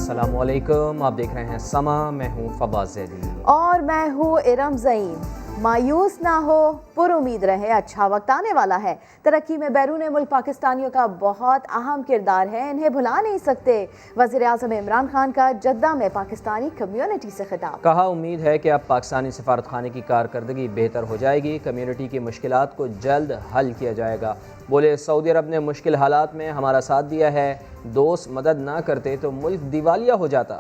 अस्सलाम वालेकुम, आप देख रहे हैं समा। मैं हूं फवाज ज़ैदी और मैं हूँ इरम ज़ईन। मायूस ना हो, पुर उम्मीद रहे, अच्छा वक्त आने वाला है। तरक्की में बैरून मुल्क पाकिस्तानियों का बहुत अहम किरदार है, इन्हें भुला नहीं सकते। वज़ीर आज़म इमरान खान का जद्दा में पाकिस्तानी कम्युनिटी से खिताब। कहा, उम्मीद है कि अब पाकिस्तानी सफारत खाने की कारकर्दगी बेहतर हो जाएगी, कम्युनिटी की मुश्किलात को जल्द हल किया जाएगा। बोले, सऊदी अरब ने मुश्किल हालात में हमारा साथ दिया है, दोस्त मदद ना करते तो मुल्क दिवालिया हो जाता।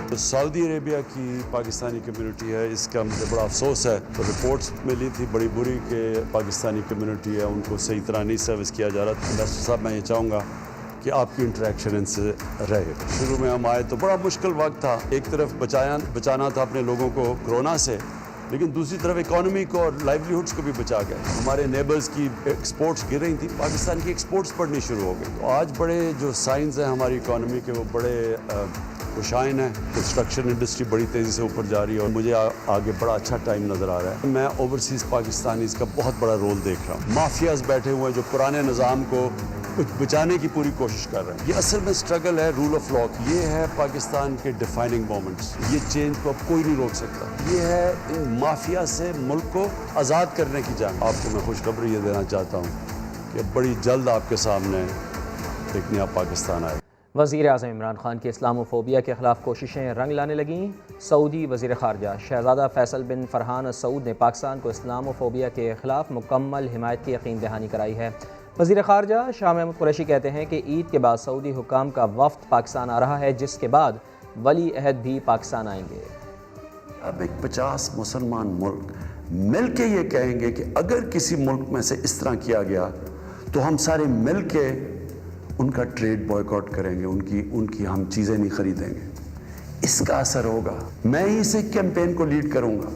तो सऊदी अरेबिया की पाकिस्तानी कम्युनिटी है, इसका मुझे बड़ा अफसोस है। तो रिपोर्ट्स मिली थी बड़ी बुरी कि पाकिस्तानी कम्युनिटी है उनको सही तरह नहीं सर्विस किया जा रहा। मिनिस्टर साहब, मैं ये चाहूँगा कि आपकी इंटरेक्शन इनसे रहे। शुरू में हम आए तो बड़ा मुश्किल वक्त था, एक तरफ बचाना था अपने लोगों को कोरोना से, लेकिन दूसरी तरफ इकॉनमी को और लाइवलीहुड्स को भी बचा गए। हमारे नेबर्स की एक्सपोर्ट्स गिर रही थी, पाकिस्तान की एक्सपोर्ट्स बढ़नी शुरू हो गई। तो आज बड़े जो साइंस हैं हमारी इकॉनमी के, वो बड़े खुशाइन है। कंस्ट्रक्शन इंडस्ट्री बड़ी तेज़ी से ऊपर जा रही है और मुझे आगे बड़ा अच्छा टाइम नज़र आ रहा है। मैं ओवरसीज़ पाकिस्तानीज़ का बहुत बड़ा रोल देख रहा हूँ। माफियाज बैठे हुए हैं जो पुराने निज़ाम को बचाने की पूरी कोशिश कर रहे हैं। ये असल में स्ट्रगल है रूल ऑफ लॉ। ये है पाकिस्तान के डिफाइनिंग मोमेंट्स। ये चेंज को अब कोई नहीं रोक सकता। ये है इन माफिया से मुल्क को आज़ाद करने की जंग। आपको मैं खुशखबरी ये देना चाहता हूँ कि बड़ी जल्द आपके सामने एक नया पाकिस्तान आए। वज़ीर आज़म इमरान खान की इस्लामोफोबिया के ख़िलाफ़ कोशिशें रंग लाने लगीं। सऊदी वज़ीर ख़ारजा शहज़ादा फैसल बिन फ़रहान सऊद ने पाकिस्तान को इस्लामोफोबिया के ख़िलाफ़ मुकम्मल हिमायत की यकीन दहानी कराई है। वज़ीर ख़ारजा शाह महमूद कुरैशी कहते हैं कि ईद के बाद सऊदी हुकाम का वफ़द पाकिस्तान आ रहा है, जिसके बाद वली अहद भी पाकिस्तान आएंगे। अब एक 50 मुसलमान मुल्क मिल के ये कहेंगे कि अगर किसी मुल्क में से इस तरह किया गया तो हम सारे मिल के उनका ट्रेड बॉयकॉट करेंगे, उनकी हम चीज़ें नहीं खरीदेंगे। इसका असर होगा। मैं ही इस कैंपेन को लीड करूंगा।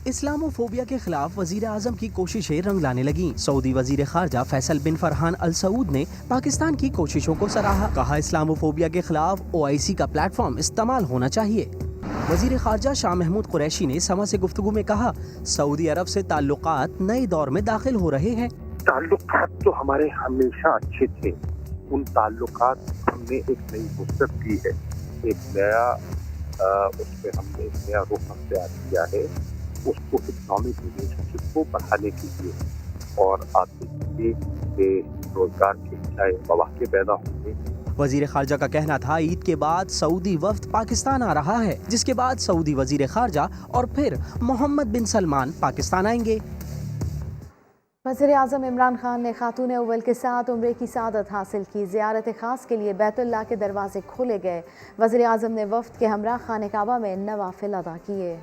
इस्लामोफोबिया के खिलाफ वजीर आजम की कोशिशें रंग लाने लगी। सऊदी वजीर खारजा फैसल बिन फरहान अल सऊद ने पाकिस्तान की कोशिशों को सराहा। कहा, इस्लामोफोबिया के खिलाफ OIC का प्लेटफॉर्म इस्तेमाल होना चाहिए। वजीर खारजा शाह महमूद कुरैशी ने समा से गुफ्तगू में कहा, सऊदी अरब से ताल्लुकात नए दौर में दाखिल हो रहे हैं। ताल्लुकात तो हमारे हमेशा अच्छे थे। उन ताल्लुकात हमने एक नई वुसअत दी है, एक नया उसमें हमने एक नया रुख अख्तियार किया है, उसको इकोनॉमिक रिलेशनशिप को बढ़ाने के लिए। और आप देखिए कि रोजगार के नए मौके पैदा होंगे। वजीर खारजा का कहना था, ईद के बाद सऊदी वफ्द पाकिस्तान आ रहा है, जिसके बाद सऊदी वजीर खारजा और फिर मोहम्मद बिन सलमान पाकिस्तान आएंगे। वज़ीर आज़म इमरान खान ने खातून अव्वल के साथ उम्रे की सआदत हासिल की। ज़ियारत ख़ास के लिए बैतुल्लाह के दरवाजे खोले गए। वज़ीर आज़म ने वफ़द के हमरा खाने काबा में नवाफिल अदा किए।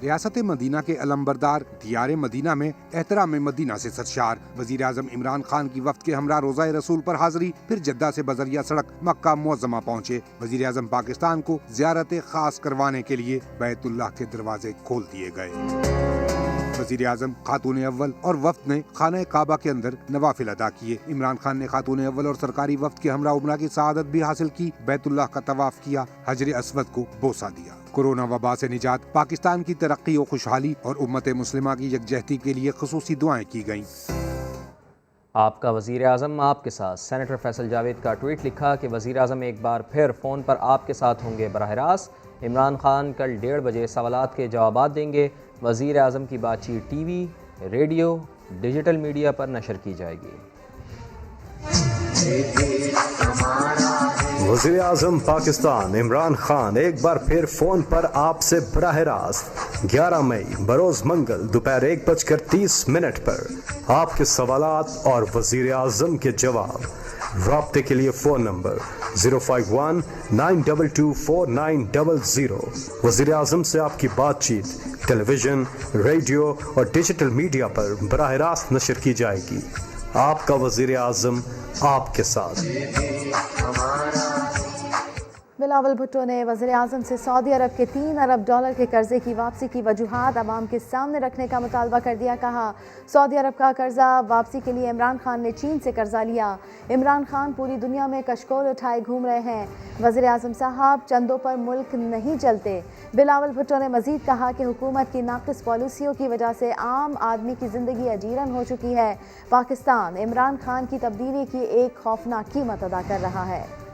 रियासत मदीना के अलम्बरदार दियार मदीना में एहतराम मदीना से सरशार वज़ीर आज़म इमरान खान की वफ़द के हमरा रोज़ा रसूल पर हाज़री, फिर जद्दा से बजरिया सड़क मक्का मुअज़्ज़मा पहुँचे। वज़ीर आज़म पाकिस्तान को ज़ियारत ख़ास करवाने के लिए बैतुल्लाह के दरवाजे खोल दिए गए। वज़ीर आज़म, खातून अव्वल और वफ़द ने खाना काबा के अंदर नवाफिल अदा किए। इमरान खान ने खातून अव्वल और सरकारी वफ़द के हमरा उमरा की सआदत भी हासिल की। बैतुल्लाह का तवाफ किया, हजर अस्वद को बोसा दिया। कोरोना वबा से निजात, पाकिस्तान की तरक्की और खुशहाली और उम्मत मुस्लिमा की यकजहती के लिए खुसूसी दुआएं की गईं। आपका वज़ीर आज़म आपके साथ। सेनेटर फैसल जावेद का ट्वीट लिखा कि वज़ीर आज़म एक बार फिर फ़ोन पर आपके साथ होंगे बराह रास्त। इमरान खान कल 1:30 बजे सवालात के जवाबात देंगे। वज़ीर आज़म की बातचीत TV, रेडियो, डिजिटल मीडिया पर नशर की जाएगी। वज़ीर आज़म पाकिस्तान इमरान खान एक बार फिर फ़ोन पर आपसे बराह रास्त 11 मई बरोज़ मंगल दोपहर 1:30 पर आपके सवालात और वज़ीर आज़म के जवाब। राब्ते के लिए फ़ोन नंबर 051-922-4900। वज़ीर आज़म से आपकी बातचीत टेलीविज़न, रेडियो और डिजिटल मीडिया पर बराह रास्त नशर की जाएगी। आपका वज़ीर आज़म आपके साथ। बिलावल भुट्टो ने वज़ीर आज़म से सऊदी अरब के $3 अरब के कर्जे की वापसी की वजूहात अवाम के सामने रखने का मुतालबा कर दिया। कहा, सऊदी अरब का कर्जा वापसी के लिए इमरान खान ने चीन से कर्जा लिया। इमरान खान पूरी दुनिया में कशकोल उठाए घूम रहे हैं। वज़ीर आज़म साहब, चंदों पर मुल्क नहीं चलते। बिलावल भुट्टो ने मज़ीद कहा कि हुकूमत की नाक़िस पॉलिसियों की वजह से आम आदमी की ज़िंदगी अजीरन हो चुकी है। पाकिस्तान इमरान खान की तब्दीली की एक खौफनाक कीमत अदा कर रहा है।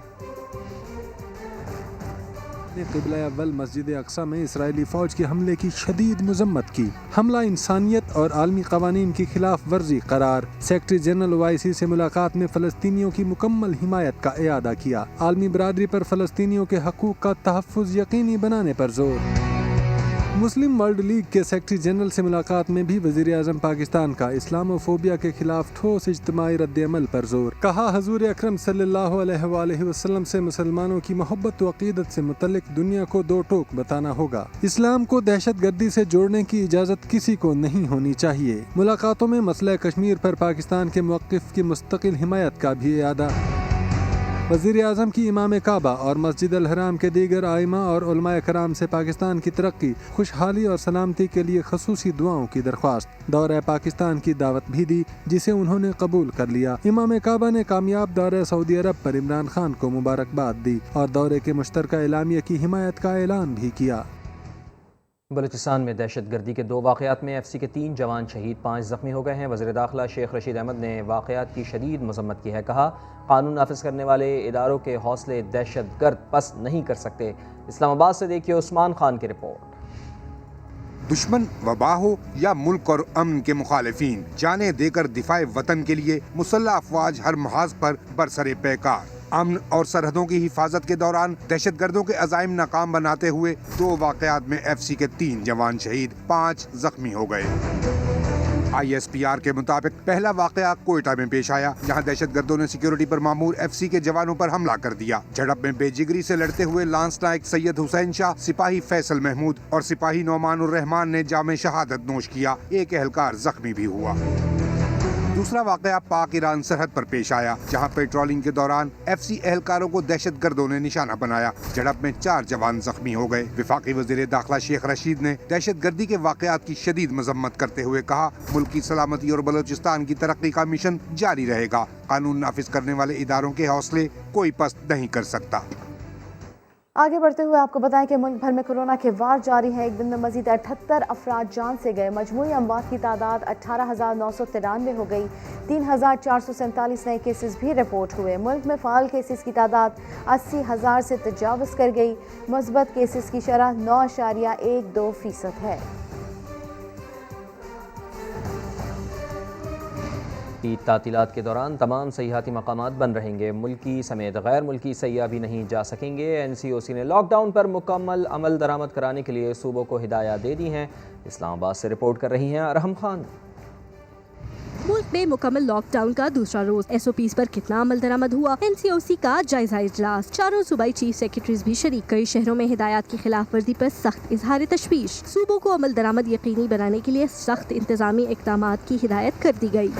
نے قبلہ اول مسجد اقصی میں اسرائیلی فوج کے حملے کی شدید مذمت کی. حملہ انسانیت اور عالمی قوانین کی خلاف ورزی قرار. سیکرٹری جنرل OIC سے ملاقات میں فلسطینیوں کی مکمل حمایت کا اعادہ کیا. عالمی برادری پر فلسطینیوں کے حقوق کا تحفظ یقینی بنانے پر زور. مسلم ورلڈ لیگ کے سیکرٹری جنرل سے ملاقات میں بھی وزیر اعظم پاکستان کا اسلام فوبیا کے خلاف ٹھوس اجتماعی رد عمل پر زور. کہا حضور اکرم صلی اللہ علیہ وآلہ وسلم سے مسلمانوں کی محبت و عقیدت سے متعلق دنیا کو دو ٹوک بتانا ہوگا. اسلام کو دہشت گردی سے جوڑنے کی اجازت کسی کو نہیں ہونی چاہیے. ملاقاتوں میں مسئلہ کشمیر پر پاکستان کے موقف کی مستقل حمایت کا بھی اعادہ. وزیر اعظم کی امام کعبہ اور مسجد الحرام کے دیگر ائمہ اور علماء کرام سے پاکستان کی ترقی، خوشحالی اور سلامتی کے لیے خصوصی دعاؤں کی درخواست. دورہ پاکستان کی دعوت بھی دی جسے انہوں نے قبول کر لیا. امام کعبہ نے کامیاب دورہ سعودی عرب پر عمران خان کو مبارکباد دی اور دورے کے مشترکہ اعلامیہ کی حمایت کا اعلان بھی کیا. بلوچستان میں دہشت گردی کے 2 واقعات میں FC کے 3 جوان شہید، 5 زخمی ہو گئے ہیں. وزیر داخلہ شیخ رشید احمد نے واقعات کی شدید مذمت کی ہے. کہا قانون نافذ کرنے والے اداروں کے حوصلے دہشت گرد پست نہیں کر سکتے. اسلام آباد سے دیکھیے عثمان خان کی رپورٹ. دشمن وبا ہو یا ملک اور امن کے مخالفین، جانیں دے کر دفاع وطن کے لیے مسلح افواج ہر محاذ پر برسر پیکار. امن اور سرحدوں کی حفاظت کے دوران دہشت گردوں کے عزائم ناکام بناتے ہوئے 2 واقعات میں FC کے 3 جوان شہید، 5 زخمی ہو گئے. ISPR کے مطابق پہلا واقعہ کوئٹہ میں پیش آیا، جہاں دہشت گردوں نے سیکیورٹی پر مامور FC کے جوانوں پر حملہ کر دیا. جھڑپ میں بے جگری سے لڑتے ہوئے لانس نائک سید حسین شاہ، سپاہی فیصل محمود اور سپاہی نعمان الرحمان نے جام شہادت نوش کیا. ایک اہلکار زخمی بھی ہوا. دوسرا واقعہ پاک ایران سرحد پر پیش آیا، جہاں پیٹرولنگ کے دوران FC اہلکاروں کو دہشت گردوں نے نشانہ بنایا. جھڑپ میں 4 جوان زخمی ہو گئے. وفاقی وزیر داخلہ شیخ رشید نے دہشت گردی کے واقعات کی شدید مذمت کرتے ہوئے کہا ملک کی سلامتی اور بلوچستان کی ترقی کا مشن جاری رہے گا. قانون نافذ کرنے والے اداروں کے حوصلے کوئی پست نہیں کر سکتا. آگے بڑھتے ہوئے آپ کو بتائیں کہ ملک بھر میں کورونا کے وار جاری ہیں. ایک دن میں مزید 78 افراد جان سے گئے. مجموعی اموات کی تعداد 18,993 ہو گئی. 3,447 نئے کیسز بھی رپورٹ ہوئے. ملک میں فعال کیسز کی تعداد 80,000 سے تجاوز کر گئی. مثبت کیسز کی شرح 9.12% ہے. عید تعطیلات کے دوران تمام سیاحتی مقامات بند رہیں گے. ملکی سمیت غیر ملکی سیاح بھی نہیں جا سکیں گے. NCOC نے لاک ڈاؤن پر مکمل عمل درآمد کرانے کے لیے صوبوں کو ہدایات دے دی ہیں. اسلام آباد سے رپورٹ کر رہی ہیں ارحم خان. ملک میں مکمل لاک ڈاؤن کا دوسرا روز. SOPs پر کتنا عمل درآمد ہوا؟ NCOC کا جائزہ اجلاس. 4 صوبائی چیف سیکرٹریز بھی شریک. کئی شہروں میں ہدایات کی خلاف ورزی پر سخت اظہار تشویش. صوبوں کو عمل درآمد یقینی بنانے کے لیے سخت انتظامی اقدامات کی ہدایت کر دی گئی.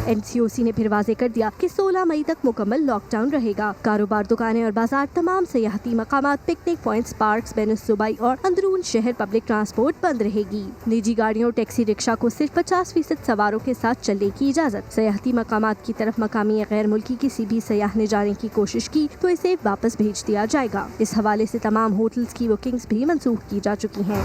NCOC نے پھر واضح کر دیا کہ 16 مئی تک مکمل لاک ڈاؤن رہے گا. کاروبار، دکانیں اور بازار، تمام سیاحتی مقامات، پکنک پوائنٹس، پارکس، بین الصوبائی اور اندرون شہر پبلک ٹرانسپورٹ بند رہے گی. نجی گاڑیوں اور ٹیکسی رکشہ کو صرف 50% سواروں کے ساتھ چلنے کی اجازت. سیاحتی مقامات کی طرف مقامی یا غیر ملکی کسی بھی سیاح نے جانے کی کوشش کی تو اسے واپس بھیج دیا جائے گا. اس حوالے سے تمام ہوٹلز کی بکنگز بھی منسوخ کی جا چکی ہیں.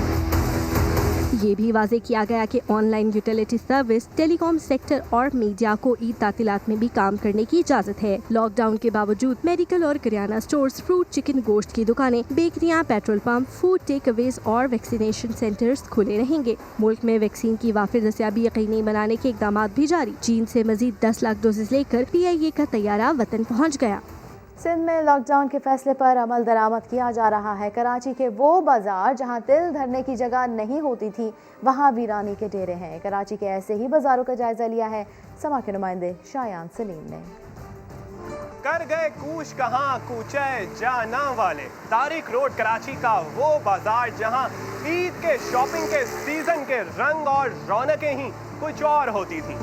یہ بھی واضح کیا گیا کہ online utility service, telecom sector اور میڈیا کو عید تعطیلات میں بھی کام کرنے کی اجازت ہے. لاک ڈاؤن کے باوجود میڈیکل اور کریانہ سٹورز، فروٹ، چکن، گوشت کی دکانیں، بیکریاں، پیٹرول پمپ، فوڈ ٹیک اویز اور ویکسینیشن سینٹرز کھلے رہیں گے. ملک میں ویکسین کی وافر دستیابی یقینی بنانے کے اقدامات بھی جاری. چین سے مزید 10 لاکھ ڈوزز لے کر PIA کا طیارہ وطن پہنچ گیا. سندھ میں لاک ڈاؤن کے فیصلے پر عمل درآمد کیا جا رہا ہے. کراچی کے وہ بازار جہاں تل دھرنے کی جگہ نہیں ہوتی تھی وہاں ویرانی کے ڈیرے ہیں. کراچی کے ایسے ہی بازاروں کا جائزہ لیا ہے سما کے نمائندے شایان سلیم نے. کر گئے کوچ کہاں کوچے جانا والے. تاریخ روڈ کراچی کا وہ بازار جہاں عید کے شاپنگ کے سیزن کے رنگ اور رونقیں ہی کچھ اور ہوتی تھی.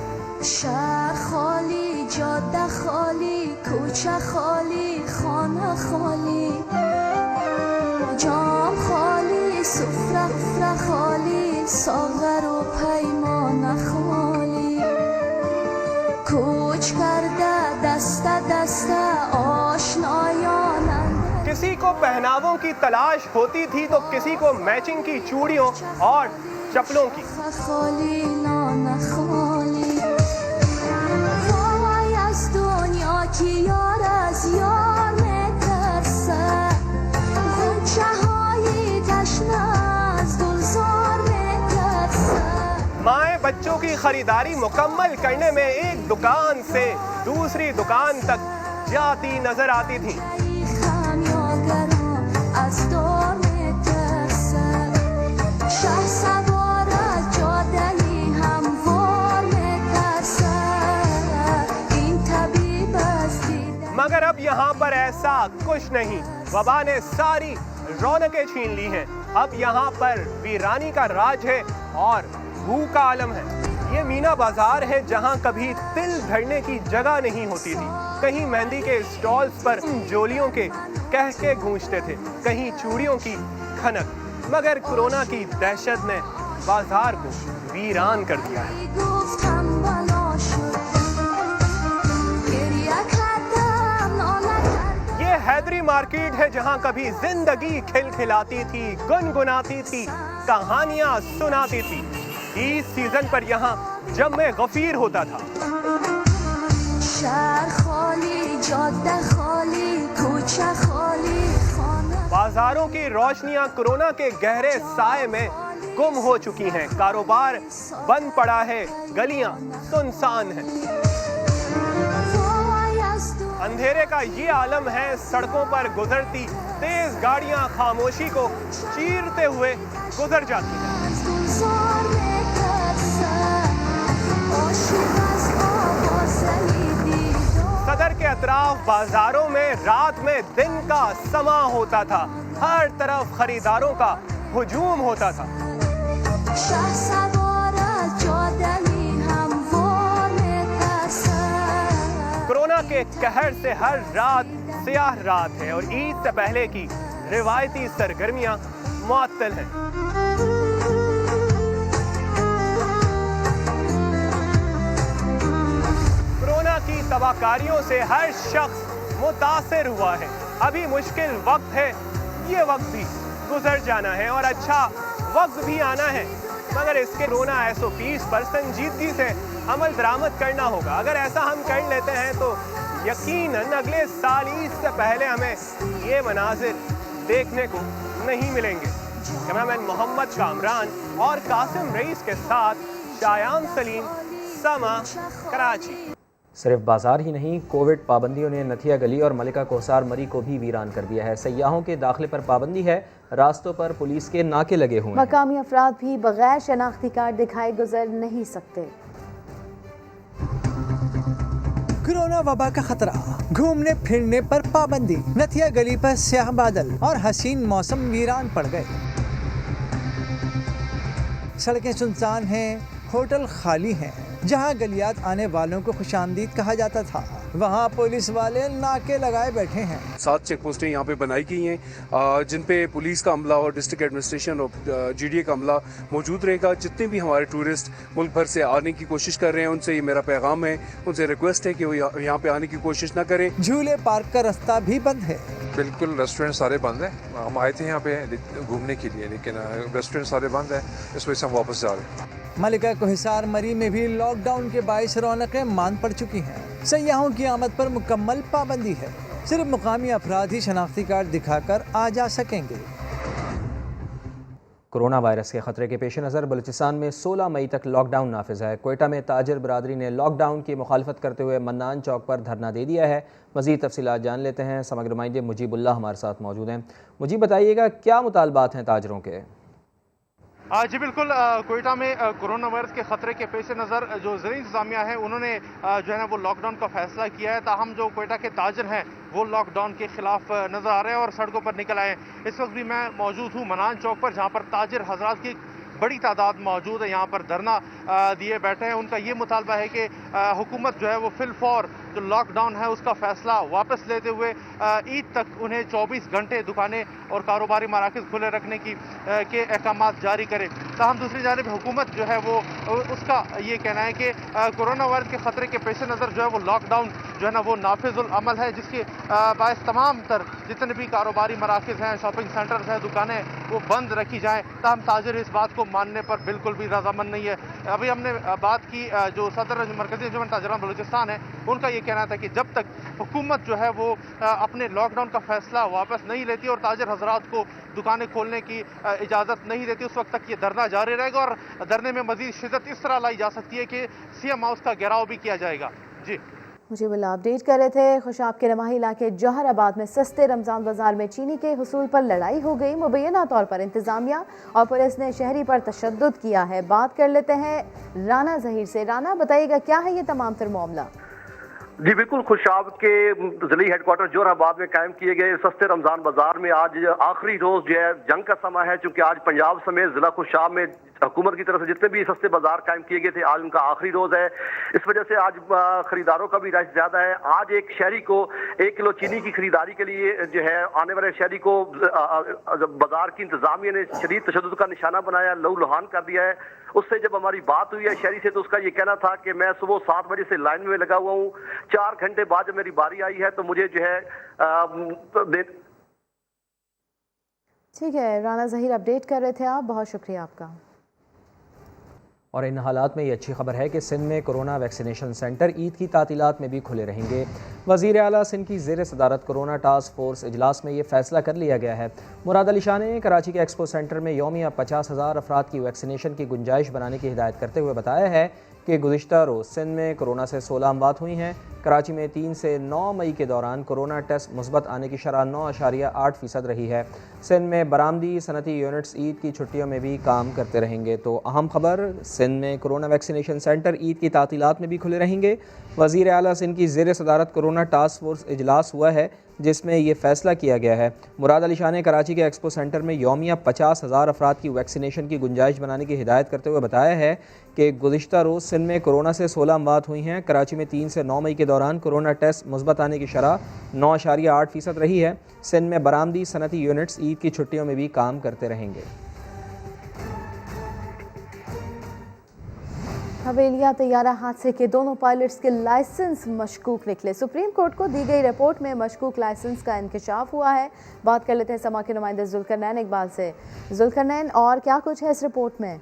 شهر خالی، جاده خالی، کوچه خالی، خانه خالی، جام خالی، سفره خالی، ساغر و پیمانه خالی. کوچ کرده دسته دسته آشنایانند. کسی کو پہناووں کی تلاش ہوتی تھی تو کسی کو میچنگ کی چوڑیوں اور چپلوں کی. خالی نان خالی، وای از دنیا کی یار از یار میترسه. की खरीदारी मुकम्मल करने में एक दुकान से दूसरी दुकान तक जाती नजर आती थी। मगर अब यहाँ पर ऐसा कुछ नहीं, वबा ने सारी रौनकें छीन ली हैं। अब यहाँ पर वीरानी का राज है और भूख का आलम है। ये मीना बाजार है जहाँ कभी तिल धरने की जगह नहीं होती थी। कहीं मेहंदी के स्टॉल्स पर जोलियों के कहके गूंजते थे, कहीं चूड़ियों की खनक। मगर कोरोना की दहशत ने बाजार को वीरान कर दिया है। ये हैदरी मार्केट है जहाँ कभी जिंदगी खिलखिलाती थी, गुनगुनाती थी, कहानियाँ सुनाती थी। इस सीजन पर यहाँ जब मैं गफीर होता था। बाजारों की रोशनियां कोरोना के गहरे साए में गुम हो चुकी हैं। कारोबार बंद पड़ा है, गलियां सुनसान हैं। अंधेरे का ये आलम है। सड़कों पर गुजरती तेज गाड़ियां खामोशी को चीरते हुए गुजर जाती हैं। सदर के अतराफ बाजारों में रात में दिन का समा होता था। हर तरफ खरीदारों का हुजूम होता था। कोरोना के कहर से हर रात स्याह रात है और ईद से पहले की रिवायती सरगर्मियां मुअत्तल हैं। कोरोना की तबाहकारियों से हर शख्स मुतासिर हुआ है। अभी मुश्किल वक्त है, ये वक्त भी गुजर जाना है और अच्छा वक्त भी आना है। मगर इसके कोरोना SOPs पर संजीदगी से अमल दरामद करना होगा। अगर ऐसा हम कर लेते हैं तो यकीनन अगले साल ईद से पहले हमें ये मनाजिर देखने को नहीं मिलेंगे। कैमरामैन मोहम्मद कामरान और कासिम रईस के साथ शायान सलीम, समा, कराची। सिर्फ बाजार ही नहीं, कोविड पाबंदियों ने नथिया गली और मलिका कोहसार मरी को भी वीरान कर दिया है। सयाहों के दाखिले पर पाबंदी है, रास्तों पर पुलिस के नाके लगे हुए हैं। मकामी अफराद भी बगैर शनाख्ती कार्ड दिखाए गुजर नहीं सकते। कोरोना वबा का खतरा, घूमने फिरने पर पाबंदी, नथिया गली पर स्याह बादल और हसीन मौसम वीरान पड़ गए। सड़कें सुनसान हैं, होटल खाली हैं। जहां गलियात आने वालों को खुशामदीद कहा जाता था, वहां पुलिस वाले नाके लगाए बैठे हैं। 7 चेक पोस्टें यहाँ पे बनाई गई हैं जिन पे पुलिस का अमला और डिस्ट्रिक्ट एडमिनिस्ट्रेशन और GDA का अमला मौजूद रहेगा। जितने भी हमारे टूरिस्ट मुल्क भर से आने की कोशिश कर रहे हैं, उनसे ये मेरा पैगाम है, उनसे रिक्वेस्ट है कि वो यहाँ पे आने की कोशिश ना करें। झूले पार्क का रास्ता भी बंद है। बिल्कुल, रेस्टोरेंट सारे बंद हैं। हम आए थे यहाँ पे घूमने के लिए, लेकिन रेस्टोरेंट सारे बंद हैं, इस वजह से हम वापस जा रहे हैं। मलिका कोहसार मरी में भी लॉकडाउन के बाइस रौनकें मान पड़ चुकी हैं। सयाहों की आमद पर मुकम्मल पाबंदी है। सिर्फ मुकामी अफराद ही शनाख्ती कार्ड दिखाकर आ जा सकेंगे। कोरोना वायरस के खतरे के पेश नज़र बलूचिस्तान में 16 मई तक लॉकडाउन नाफिज है। क्वेटा में ताजर बरादरी ने लॉकडाउन की मुखालफत करते हुए मन्नान चौक पर धरना दे दिया है। मज़ीद तफसीलात जान लेते हैं। समग्र नुमाइंदे मुजीबुल्लाह हमारे साथ मौजूद हैं। मुजीब, बताइएगा क्या मुतालबात हैं ताजरों के? जी बिल्कुल, क्वेटा में कोरोना वायरस के खतरे के पेश नज़र जो ज़िला इंतज़ामिया है उन्होंने जो है ना वो लॉकडाउन का फैसला किया है। ताहम जो क्वेटा के ताजर हैं वो लॉकडाउन के खिलाफ नज़र आ रहे हैं और सड़कों पर निकल आए। इस वक्त भी मैं मौजूद हूँ मनान चौक पर, जहाँ पर ताजर हजरात की बड़ी तादाद मौजूद है। यहाँ पर धरना दिए बैठे हैं। उनका ये मुतालबा है कि हुकूमत जो है वो फिलफौर जो लॉकडाउन है उसका फैसला वापस लेते हुए ईद तक उन्हें 24 घंटे दुकानें और कारोबारी मराकज़ खुले रखने के अहकाम जारी करे। ताहम दूसरी जानिब हुकूमत जो है वो उसका ये कहना है कि कोरोना वायरस के ख़तरे के पेश नज़र जो है वो लॉकडाउन जो है ना वो नाफिजुल अमल है, जिसके बायस तमाम तर जितने भी कारोबारी मराकज़ हैं, शॉपिंग सेंटर्स हैं, दुकानें वो बंद रखी जाएँ। ताहम ताजिर इस बात को मानने पर बिल्कुल भी रजामंद नहीं है। अभी हमने बात की जो सदर मरकज़ी अंजुमन ताजरान बलूचिस्तान है, उनका ये कहना था कि जब तक हुकूमत जो है वो अपने लॉकडाउन का फैसला वापस नहीं लेती और ताजिर हजरात को दुकानें खोलने की इजाज़त नहीं देती, उस वक्त तक ये धरना जारी रहेगा और धरने में मज़ीद शिद्दत इस तरह लाई जा सकती है कि सीएम हाउस का घेराव भी किया जाएगा। जी मुझे बिल्ला अपडेट कर रहे थे। खुशाब के नमाही इलाके जौहराबाद में सस्ते रमज़ान बाजार में चीनी के हुसूल पर लड़ाई हो गई। मुबैना तौर पर इंतजामिया और पुलिस ने शहरी पर तशद्दुद किया है। बात कर लेते हैं राना जहीर से। राना, बताइएगा क्या है ये तमाम तर मामला? जी बिल्कुल, खुशाब के जिली हेडक्वार्टर जोराबाद में कायम किए गए सस्ते रमज़ान बाजार में आज आखिरी रोज़ जो है जंग का समय है, चूँकि आज पंजाब समेत ज़िला खुशाब में हुकूमत की तरफ से जितने भी सस्ते बाजार कायम किए गए थे, आज उनका आखिरी रोज़ है। इस वजह से आज खरीदारों का भी रश ज़्यादा है। आज एक शहरी को 1 किलो चीनी की खरीदारी के लिए जो है आने वाले शहरी को बाजार की इंतजामिया ने शदीद तशद्दुद का निशाना बनाया, लहू लुहान कर दिया है। उससे जब हमारी बात हुई है शहरी से, तो उसका ये कहना था कि मैं सुबह 7 बजे से लाइन में लगा हुआ हूँ, 4 घंटे बाद जब मेरी बारी आई है तो मुझे जो है ठीक है राना ज़हीर, अपडेट कर रहे थे आप, बहुत शुक्रिया आपका। और इन हालात में ये अच्छी खबर है कि सिंध में कोरोना वैक्सीनेशन सेंटर ईद की तातीलात में भी खुले रहेंगे। वज़ीर आला सिंध की ज़ेर सदारत कोरोना टास्क फोर्स इजलास में ये फ़ैसला कर लिया गया है। मुराद अली शाह ने कराची के एक्सपो सेंटर में यौमिया 50,000 अफराद की वैक्सीनेशन की गुंजाइश बनाने की हिदायत करते हुए बताया है कि गुज़िश्ता रोज़ सिंध में कोरोना से 16 अमवात हुई हैं। कराची में 3 से 9 मई के दौरान कोरोना टेस्ट मुस्बत आने की शरह 9.8% रही है। सिंध में बरामदी सनती यूनिट्स ईद की छुट्टियों में भी काम करते रहेंगे। तो अहम खबर, सिंध में कोरोना वैक्सीनेशन सेंटर ईद की तातीलात में भी खुले रहेंगे। वज़ीर आला सिंध की ज़ेर सदारत कोरोना टास्क फोर्स इजलास हुआ है जिसमें ये फ़ैसला किया गया है। मुराद अली शाह ने कराची के एक्सपो सेंटर में यौमिया 50,000 अफराद की वैक्सीनेशन की गुंजाइश बनाने की हिदायत करते हुए बताया है कि गुज़िश्ता रोज़ सिंध में कोरोना से 16 अमवात हुई हैं। कराची में 3 से 9 मई के दौरान कोरोना टेस्ट मुस्बत आने की शरह 9.8% रही है। सिंध में बरामदी सनती यूनिट्स ईद की छुट्टियों में भी काम करते रहेंगे। हवेलिया तैयारा हादसे के दोनों पायलट्स के लाइसेंस मशकूक निकले। सुप्रीम कोर्ट को दी गई रिपोर्ट में मशकूक लाइसेंस का इंकशाफ हुआ है। बात कर लेते हैं समा के नुमाइंदे जुल्करनैन इकबाल से। जुल्करनैन, और क्या कुछ है इस रिपोर्ट में?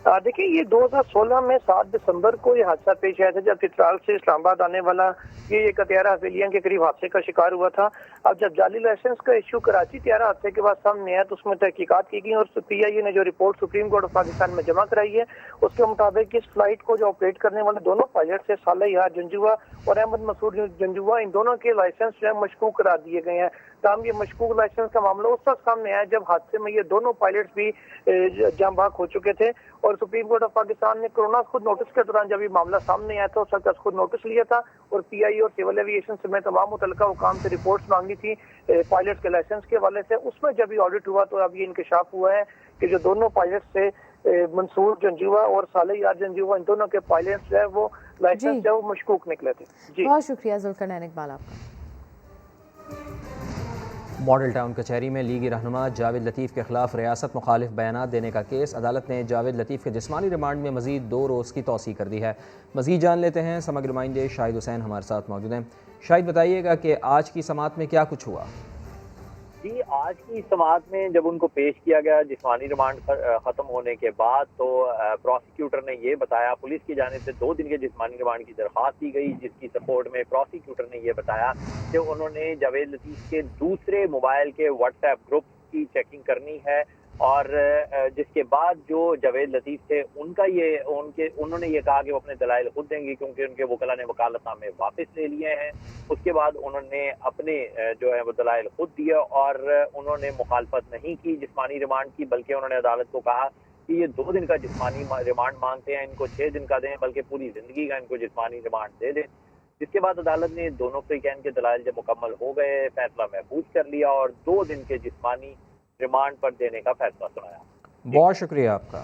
देखिए, ये 2016 में 7 दिसंबर को ये हादसा पेश आया था जब चित्राल से इस्लामाबाद आने वाला ये तैयारा हवेलिया के करीब हादसे का शिकार हुआ था। अब जब जाली लाइसेंस का इश्यू कराची तैयारा हादसे के बाद सामने आया तो उसमें तहकीकात की गई और PIA ने जो report supreme court of Pakistan में जमा कराई है उसके मुताबिक इस फ्लाइट को जो ऑपरेट करने वाले दोनों पायलट से सालेह यार जंजुआ और अहमद मसूद जंजुआ, इन दोनों के लाइसेंस जो है मशकूक करार दिए गए हैं। तमाम ये मशकूक लाइसेंस का मामला उस वक्त सामने आया जब हादसे में ये दोनों पायलट्स भी जान बहक हो चुके थे और सुप्रीम कोर्ट ऑफ पाकिस्तान ने कोरोना खुद नोटिस के दौरान जब ये मामला सामने आया था उस वक्त खुद नोटिस लिया था और PIA और सिविल एविएशन समेत तमाम मुतल्लिका हुकाम से रिपोर्ट्स मांगी थी पायलट्स के लाइसेंस के हवाले से। उसमें जब ये ऑडिट हुआ तो अब ये इंकशाफ हुआ है कि जो दोनों पायलट्स थे मंसूर जंजुआ और सालेह यार जंजुआ, इन दोनों के पायलट्स जो है वो लाइसेंस जो मशकूक निकले थे। जी बहुत शुक्रिया जुल्करनैन इकबाल आपका। मॉडल टाउन कचहरी में लीगी रहनुमा जावेद लतीफ़ के खिलाफ रियासत मुखालिफ बयानात देने का केस, अदालत ने जावेद लतीफ़ के जिस्मानी रिमांड में मज़ीद 2 रोज़ की तौसीह कर दी है। मज़ीद जान लेते हैं, समग्र नुमाइंदे शाहिद हुसैन हमारे साथ मौजूद हैं। शाहिद, बताइएगा कि आज की समाअत में क्या कुछ हुआ? जी, आज की समाअत में जब उनको पेश किया गया जिस्मानी रिमांड खत्म होने के बाद, तो प्रोसिक्यूटर ने ये बताया, पुलिस की जानिब से 2 दिन के जिस्मानी रिमांड की दरख्वास्त दी गई जिसकी सपोर्ट में प्रोसिक्यूटर ने ये बताया कि उन्होंने जावेद लतीफ़ के दूसरे मोबाइल के व्हाट्सएप ग्रुप की चेकिंग करनी है और जिसके बाद जो जावेद लतीफ़ थे उन्होंने ये कहा कि वो अपने दलाइल खुद देंगे क्योंकि उनके वकला ने वकालतनामे वापस ले लिए हैं। उसके बाद उन्होंने अपने जो है वो दलाइल खुद दिए और उन्होंने मुखालफत नहीं की जिस्मानी रिमांड की, बल्कि उन्होंने अदालत को कहा कि ये 2 दिन का जिस्मानी रिमांड मांगते हैं, इनको 6 दिन का दें, बल्कि पूरी जिंदगी का इनको जिस्मानी रिमांड दे दें। जिसके बाद अदालत ने दोनों फ्रीकैन के दलाइल जब मुकम्मल हो गए फैसला महफूज कर लिया और 2 दिन के जिस्मानी रिमांड पर देने का फैसला सुनाया। बहुत शुक्रिया आपका।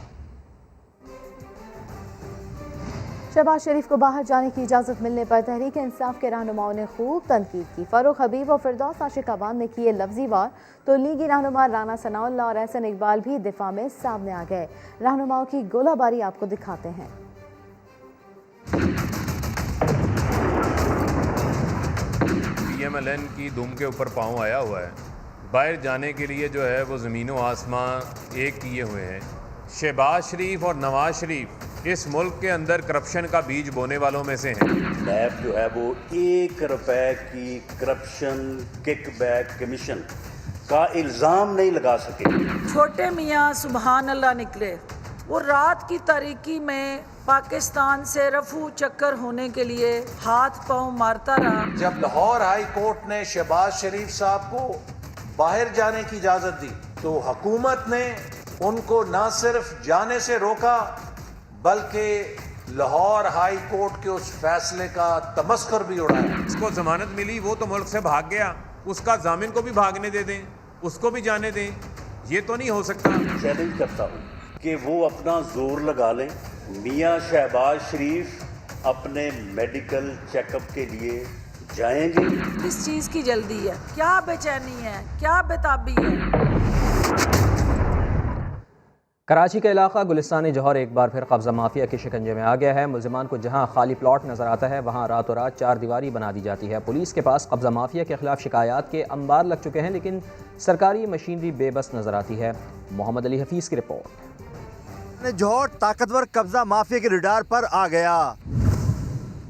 शहबाज शरीफ को बाहर जाने की इजाज़त मिलने पर तहरीक इंसाफ के रहनुमाओं ने खूब तनकीद की। फारूक हबीब और फिरदौस आशिकाबाद ने किए लफ्जी वार तो लीगी रहनुमा राना सनाउल्लाह और एहसन इकबाल भी दिफा में सामने आ गए। रहनुमाओं की गोलाबारी आपको दिखाते हैं। MLN की दुम के ऊपर पाँव आया हुआ है। बाहर जाने के लिए जो है वो ज़मीन व आसमां एक किए हुए हैं। शहबाज शरीफ और नवाज शरीफ इस मुल्क के अंदर करप्शन का बीज बोने वालों में से हैं। नैब जो है वो 1 रुपए की करप्शन किकबैक कमीशन का इल्ज़ाम नहीं लगा सके। छोटे मियाँ सुबहान अल्लाह निकले, वो रात की तारीकी में पाकिस्तान से रफू चक्कर होने के लिए हाथ पांव मारता रहा। जब लाहौर हाई कोर्ट ने शहबाज शरीफ साहब को बाहर जाने की इजाज़त दी तो हुकूमत ने उनको न सिर्फ जाने से रोका बल्कि लाहौर हाई कोर्ट के उस फैसले का तमस्खुर भी उड़ाया। इसको जमानत मिली, वो तो मुल्क से भाग गया, उसका जामिन को भी भागने दे दें, उसको भी जाने दें, ये तो नहीं हो सकता। चैलेंज करता हूँ कि वो अपना जोर लगा लें, मियाँ शहबाज शरीफ अपने मेडिकल चेकअप के लिए जाएंगे। किस चीज़ की जल्दी है, क्या बेचैनी है, क्या बेताबी है। कराची का इलाका गुलिस्तान जौहर एक बार फिर कब्ज़ा माफिया के शिकंजे में आ गया है। मुलजिमान को जहां खाली प्लॉट नज़र आता है वहां रातों रात 4 दीवारी बना दी जाती है। पुलिस के पास कब्ज़ा माफिया के खिलाफ शिकायत के अंबार लग चुके हैं, लेकिन सरकारी मशीनरी बेबस नज़र आती है। मोहम्मद अली हफीज़ की रिपोर्ट। जौहर ताकतवर कब्जा माफिया के रडार पर आ गया।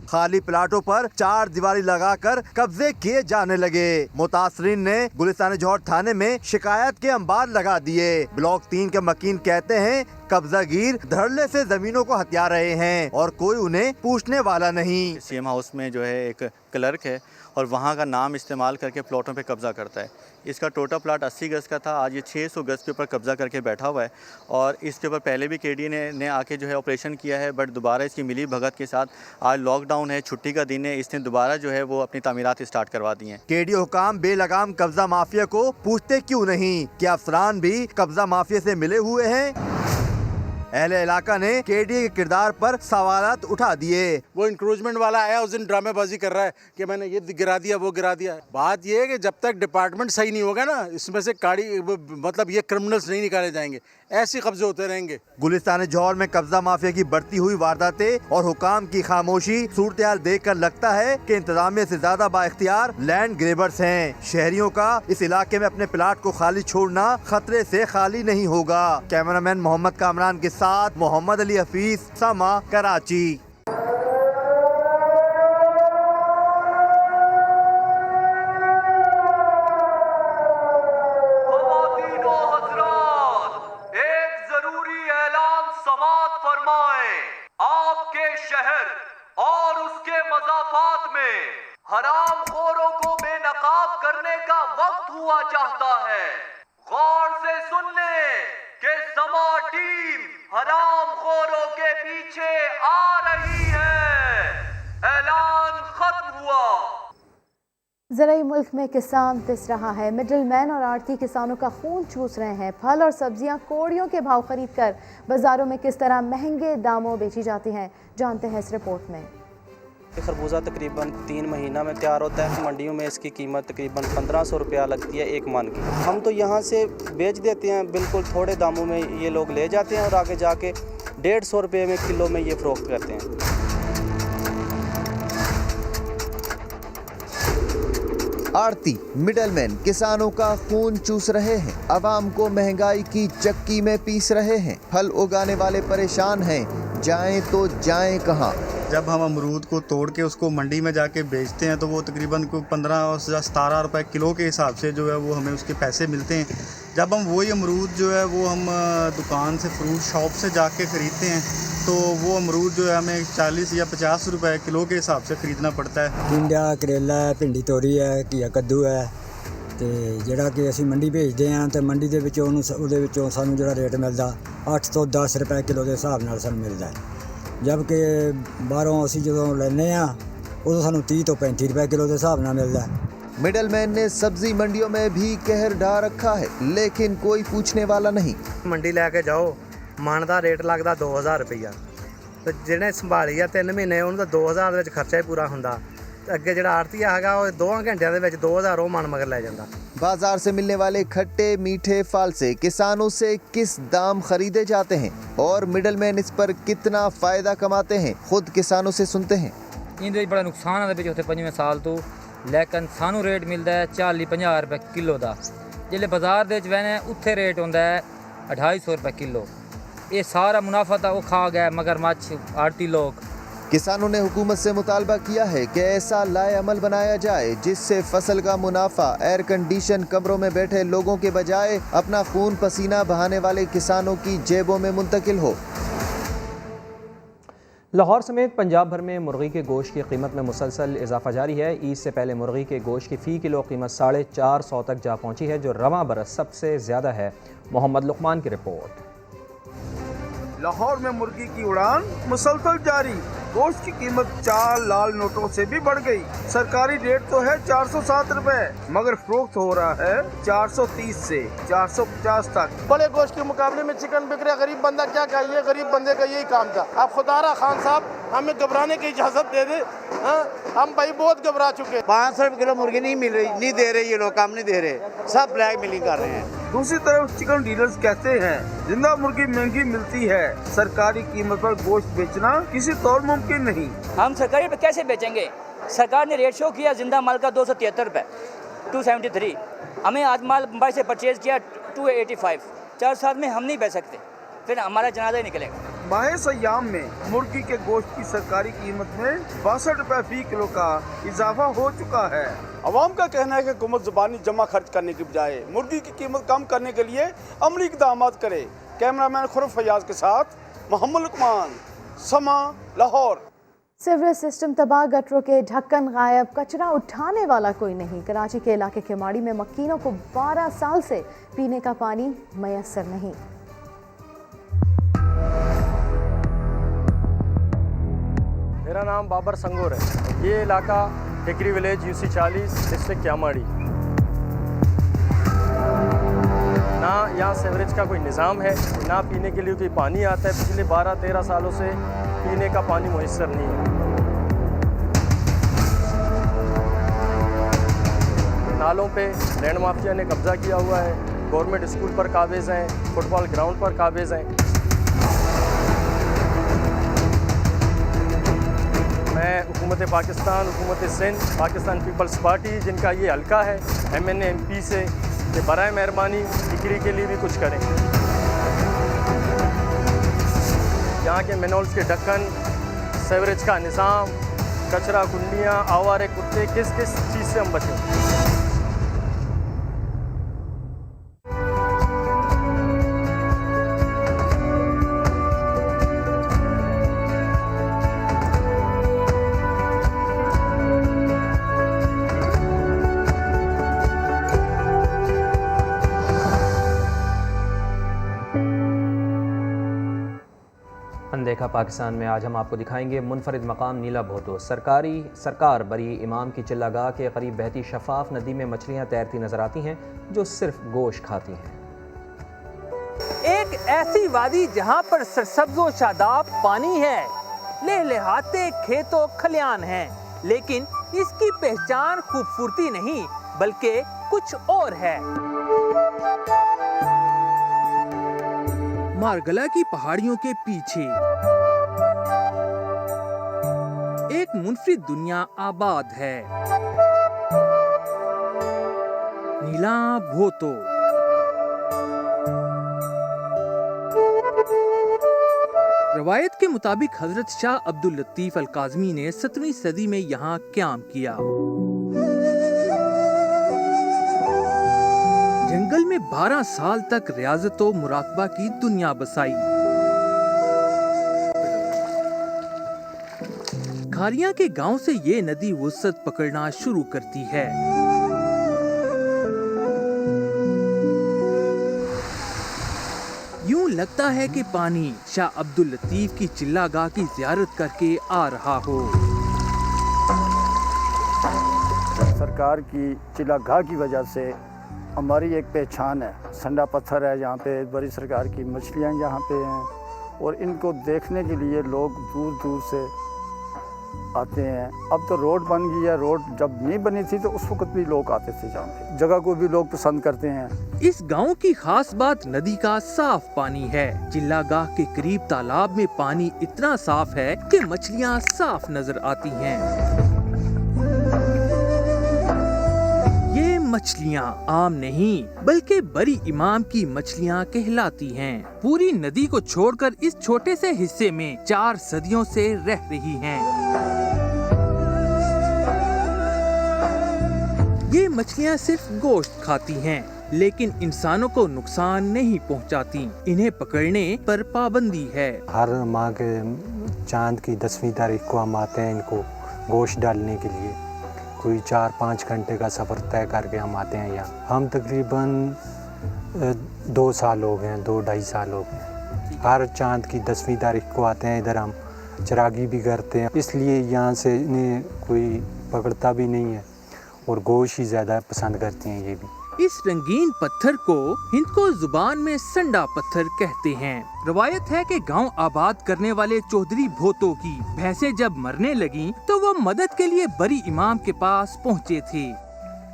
खाली प्लाटों पर 4 दीवारी लगाकर कब्जे किए जाने लगे। मुतासरीन ने गुलिस्तान जौहर थाने में शिकायत के अंबार लगा दिए। ब्लॉक 3 के मकीन कहते हैं कब्जागीर धड़ल्ले से जमीनों को हथिया रहे हैं और कोई उन्हें पूछने वाला नहीं। CM हाउस में जो है एक क्लर्क है और वहाँ का नाम इस्तेमाल करके प्लॉटों पे कब्जा करता है। इसका टोटल प्लाट 80 गज का था, आज ये 600 गज के ऊपर कब्जा करके बैठा हुआ है और इसके ऊपर पहले भी KDA ने आके जो है ऑपरेशन किया है, बट दोबारा इसकी मिली भगत के साथ आज लॉकडाउन है, छुट्टी का दिन है, इसने दोबारा जो है वो अपनी तामीरात स्टार्ट करवा दी हैं। KDA हुकाम बेलगाम कब्जा माफिया को पूछते क्यों नहीं? क्या अफसरान भी कब्जा माफिया से मिले हुए हैं? अहले इलाका ने KDA के किरदार पर सवालात उठा दिए। वो इंक्रोचमेंट वाला आया उस दिन ड्रामेबाजी कर रहा है कि मैंने ये गिरा दिया वो गिरा दिया। बात ये है कि जब तक डिपार्टमेंट सही नहीं होगा ना, इसमें से मतलब ये क्रिमिनल्स नहीं निकाले जाएंगे, ऐसे कब्जे होते रहेंगे। गुलिस्तान जौहर में कब्जा माफिया की बढ़ती हुई वारदातें और हुकाम की खामोशी सूरत हाल देख कर लगता है कि इंतजामिया से ज्यादा बाइख्तियार लैंड ग्रेबर्स हैं। शहरियों का इस इलाके में अपने प्लाट को खाली छोड़ना खतरे से खाली नहीं होगा। कैमरामैन मोहम्मद कामरान के साथ मोहम्मद अली हफीज, समा, कराची। आपके शहर और उसके मज़ाफ़ात में हराम खोरों को बेनकाब करने का वक्त हुआ चाहता है। गौर से सुन लें कि समा टीम हराम खोरों के पीछे आ रही है। ऐलान खत्म हुआ। ज़राई मुल्क में किसान पिस रहा है। मिडल मैन और आड़ती किसानों का खून चूस रहे हैं। फल और सब्जियां कोड़ियों के भाव खरीद कर बाज़ारों में किस तरह महंगे दामों बेची जाती हैं, जानते हैं इस रिपोर्ट में। खरबूजा तकरीबन 3 महीना में तैयार होता है। मंडियों में इसकी कीमत तकरीबन 1500 रुपया लगती है 1 मन की। हम तो यहाँ से बेच देते हैं, बिल्कुल थोड़े दामों में ये लोग ले जाते हैं और आगे जाके 150 रुपये में किलो में ये फ़रोख्त करते हैं। आड़ती मिडलमैन किसानों का खून चूस रहे हैं, आवाम को महंगाई की चक्की में पीस रहे हैं। फल उगाने वाले परेशान हैं, जाएं तो जाएं कहां? जब हम अमरूद को तोड़ के उसको मंडी में जाके बेचते हैं तो वो तकरीबन 15 से 17 रुपए किलो के हिसाब से जो है वो हमें उसके पैसे मिलते हैं। जब हम वही अमरूद जो है वो हम दुकान से फ्रूट शॉप से जाके ख़रीदते हैं तो वो अमरूद जो है हमें 40 या 50 रुपए किलो के हिसाब से ख़रीदना पड़ता है। टिंडा, करेला है, भिंडी तोरी है, घिया कद्दू है ਤੇ ਜਿਹੜਾ ਕਿ ਅਸੀਂ ਮੰਡੀ ਭੇਜਦੇ ਹਾਂ ਤੇ ਮੰਡੀ ਦੇ ਵਿੱਚੋਂ ਉਹਦੇ ਵਿੱਚੋਂ ਸਾਨੂੰ ਜਿਹੜਾ ਰੇਟ ਮਿਲਦਾ 8 ਤੋਂ 10 ਰੁਪਏ ਕਿਲੋ ਦੇ ਹਿਸਾਬ ਨਾਲ ਸਾਨੂੰ ਮਿਲਦਾ ਹੈ। ਜਦ ਕਿ ਬਾਹਰੋਂ ਅਸੀਂ ਜਦੋਂ ਲੈਂਦੇ ਹਾਂ ਉਦੋਂ ਸਾਨੂੰ 30 ਤੋਂ 35 रुपए किलो के हिसाब ਨਾਲ मिलता है। मिडलमैन ने सब्जी मंडियों में भी कहर ढा रखा है, लेकिन कोई पूछने वाला नहीं। मंडी लैके जाओ, मन का रेट लगता 2000 रुपया, तो जिन्हें संभाली है 3 महीने उन्होंने 2000 के खर्चा ही पूरा होंगे। अगे जो आड़तीआ है 2 घंटिया 2000 वो मन मगर लै जाता। बाजार से मिलने वाले खट्टे मीठे फल से किसानों से किस दाम खरीदे जाते हैं और मिडलमैन इस पर कितना फायदा कमाते हैं, खुद किसानों से सुनते हैं। इनके बड़ा नुकसान है। 5वें साल तो لیکن سانو ریٹ ملتا ہے 40-50 روپے کلو دا، جلے بازار دے وینے اتھے ریٹ ہوتا ہے 250 روپے کلو۔ یہ سارا منافع تو وہ کھا گیا مگرمچھ آڑتی لوگ۔ کسانوں نے حکومت سے مطالبہ کیا ہے کہ ایسا لائے عمل بنایا جائے جس سے فصل کا منافع ایئر کنڈیشن کمروں میں بیٹھے لوگوں کے بجائے اپنا خون پسینہ بہانے والے کسانوں کی جیبوں میں منتقل ہو۔ لاہور سمیت پنجاب بھر میں مرغی کے گوشت کی قیمت میں مسلسل اضافہ جاری ہے۔ عید سے پہلے مرغی کے گوشت کی فی کلو قیمت 450 تک جا پہنچی ہے، جو رواں برس سب سے زیادہ ہے۔ محمد لقمان کی رپورٹ۔ لاہور میں مرغی کی اڑان مسلسل جاری، گوشت کی قیمت 4 لال نوٹوں سے بھی بڑھ گئی۔ سرکاری ریٹ تو ہے 407 روپے، مگر فروخت ہو رہا ہے 430 سے 450 تک۔ بڑے گوشت کے مقابلے میں چکن بک رہا ہے، غریب بندہ کیا کھائیے؟ غریب بندے کا یہی کام تھا۔ اب خدا را خان صاحب ہمیں گھبرانے کی اجازت دے دے، ہم بھائی بہت گھبرا چکے۔ 500 روپے کلو مرغی نہیں دے رہے یہ لوگ، کام نہیں دے رہے، سب بلیک میلنگ کر رہے ہیں۔ دوسری طرف چکن ڈیلرز کہتے ہیں زندہ مرغی مہنگی ملتی ہے، سرکاری قیمت پر گوشت بیچنا کسی طور ممکن نہیں۔ ہم سرکاری پہ کیسے بیچیں گے؟ سرکار نے ریٹ شو کیا زندہ مال کا 273 روپے 273، ہمیں آج مال ممبئی سے پرچیز کیا 285، 4 سال میں ہم نہیں بیچ سکتے، پھر ہمارا جنازہ ہی نکلے گا۔ ماہ سیام میں مرغی کے گوشت کی سرکاری قیمت میں 62 روپے فی کلو کا اضافہ ہو چکا ہے۔ عوام کا کہنا ہے کہ حکومت زبانی جمع خرچ کرنے کی بجائے مرغی کی قیمت کم کرنے کے لیے عملی اقدامات کرے۔ کیمرہ مین خرف فیاض کے ساتھ محمد لقمان، سما، لاہور۔ سیوریج سسٹم تباہ، گٹروں کے ڈھکن غائب، کچرا اٹھانے والا کوئی نہیں۔ کراچی کے علاقے کھماڑی میں مکینوں کو 12 سال سے پینے کا پانی میسر نہیں۔ میرا نام بابر سنگور ہے، یہ علاقہ ٹکری ولیج UC 40 ڈسٹرکٹ کیاماڑی۔ نہ یہاں سیوریج کا کوئی نظام ہے، نہ پینے کے لیے کوئی پانی آتا ہے۔ پچھلے 12-13 سالوں سے پینے کا پانی میسر نہیں ہے۔ نالوں پہ لینڈ مافیا نے قبضہ کیا ہوا ہے، گورنمنٹ اسکول پر قابض ہیں، فٹ بال گراؤنڈ پر قابض ہیں۔ میں حکومت پاکستان، حکومت سندھ، پاکستان پیپلز پارٹی جن کا یہ حلقہ ہے، MNA MP سے کہ برائے مہربانی ٹکری کے لیے بھی کچھ کریں۔ یہاں کے مینولز کے ڈھکن، سیوریج کا نظام، کچرا کنڈیاں، آوارے کتے، کس چیز سے ہم بچیں؟ اندیکھا پاکستان میں آج ہم آپ کو دکھائیں گے منفرد مقام نیلا بھوتو۔ سرکار بری امام کی چلہ گاہ کے قریب بہتی شفاف ندی میں مچھلیاں تیرتی نظر آتی ہیں جو صرف گوشت کھاتی ہیں۔ ایک ایسی وادی جہاں پر سرسبز و شاداب پانی ہے، لہلہاتے کھیت و کھلیان ہیں، لیکن اس کی پہچان خوبصورتی نہیں بلکہ کچھ اور ہے۔ مارگلا کی پہاڑیوں کے پیچھے ایک منفرد دنیا آباد ہے، نیلا بھوتو۔ روایت کے مطابق حضرت شاہ عبداللطیف القاظمی نے 7ویں صدی میں یہاں قیام کیا۔ جنگل میں 12 سال تک ریاضت و مراقبہ کی دنیا بسائی۔ کھاریاں کے گاؤں سے یہ ندی وسعت پکڑنا شروع کرتی ہے۔ یوں لگتا ہے کہ پانی شاہ عبداللطیف کی چلہ گاہ کی زیارت کر کے آ رہا ہو۔ سرکار کی چلہ گاہ کی وجہ سے ہماری ایک پہچان ہے، سنڈا پتھر ہے یہاں پہ، بڑی سرکار کی مچھلیاں یہاں پہ ہیں، اور ان کو دیکھنے کے لیے لوگ دور دور سے آتے ہیں۔ اب تو روڈ بن گئی ہے، روڈ جب نہیں بنی تھی تو اس وقت بھی لوگ آتے تھے جہاں پہ، جگہ کو بھی لوگ پسند کرتے ہیں۔ اس گاؤں کی خاص بات ندی کا صاف پانی ہے۔ چلہ گاہ کے قریب تالاب میں پانی اتنا صاف ہے کہ مچھلیاں صاف نظر آتی ہیں۔ मछलियाँ आम नहीं बल्कि बड़ी इमाम की मछलियाँ कहलाती हैं। पूरी नदी को छोड़कर इस छोटे से हिस्से में 4 सदियों से रह रही हैं। ये मछलियाँ सिर्फ गोश्त खाती हैं, लेकिन इंसानों को नुकसान नहीं पहुंचाती। इन्हें पकड़ने पर पाबंदी है। हर माह के चांद की 10वीं तारीख को हम आते हैं इनको गोश्त डालने के लिए। कोई 4-5 घंटे का सफ़र तय करके हम आते हैं यहाँ। हम तकरीबन 2 साल हो गए हैं, 2-2.5 साल हो गए। हर चांद की 10वीं तारीख को आते हैं इधर, हम चरागी भी करते हैं, इसलिए यहाँ से इन्हें कोई पकड़ता भी नहीं है और गोश्त ही ज़्यादा पसंद करती हैं ये भी। इस रंगीन पत्थर को हिंद को जुबान में संडा पत्थर कहते हैं। रवायत है कि गांव आबाद करने वाले चौधरी भोतो की भैंसें जब मरने लगी तो वो मदद के लिए बड़ी इमाम के पास पहुंचे थे।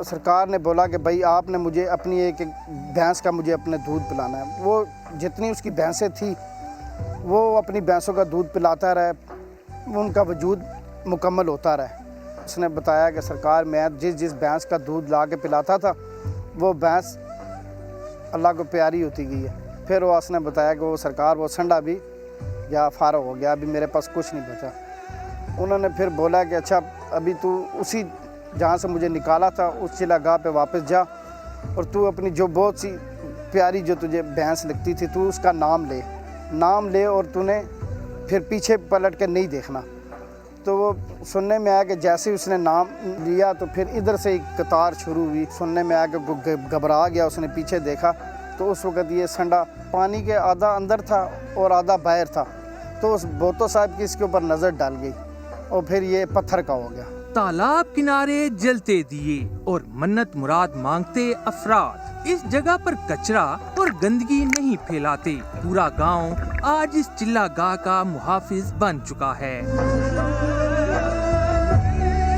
सरकार ने बोला कि भाई आपने मुझे अपनी एक भैंस का मुझे अपने दूध पिलाना है। वो जितनी उसकी भैंसें थी वो अपनी भैंसों का दूध पिलाता रहे, उनका वजूद मुकम्मल होता रहे। उसने बताया कि सरकार मैं जिस भैंस का दूध ला के पिलाता था वो भैंस अल्लाह को प्यारी होती गई है। फिर वो उसने बताया कि वो सरकार वो संडा भी या फारग हो गया, अभी मेरे पास कुछ नहीं बचा। उन्होंने फिर बोला कि अच्छा अभी तू उसी जहाँ से मुझे निकाला था उस चिलागाह पे वापस जा और तू अपनी जो बहुत सी प्यारी जो तुझे भैंस लगती थी तू उसका नाम ले और तूने फिर पीछे पलट के नहीं देखना। तो वो सुनने में आया कि जैसे ही उसने नाम लिया तो फिर इधर से एक कतार शुरू हुई। सुनने में आया कि घबरा गया, उसने पीछे देखा तो उस वक़्त ये संडा पानी के आधा अंदर था और आधा बाहर था। तो उस भोतो साहब की इसके ऊपर नज़र डाल गई और फिर ये पत्थर का हो गया। तालाब किनारे जलते दिए और मन्नत मुराद मांगते अफराद इस जगह पर कचरा और गंदगी नहीं फैलाते। पूरा गांव आज इस चिल्लागाह का मुहाफिज बन चुका है।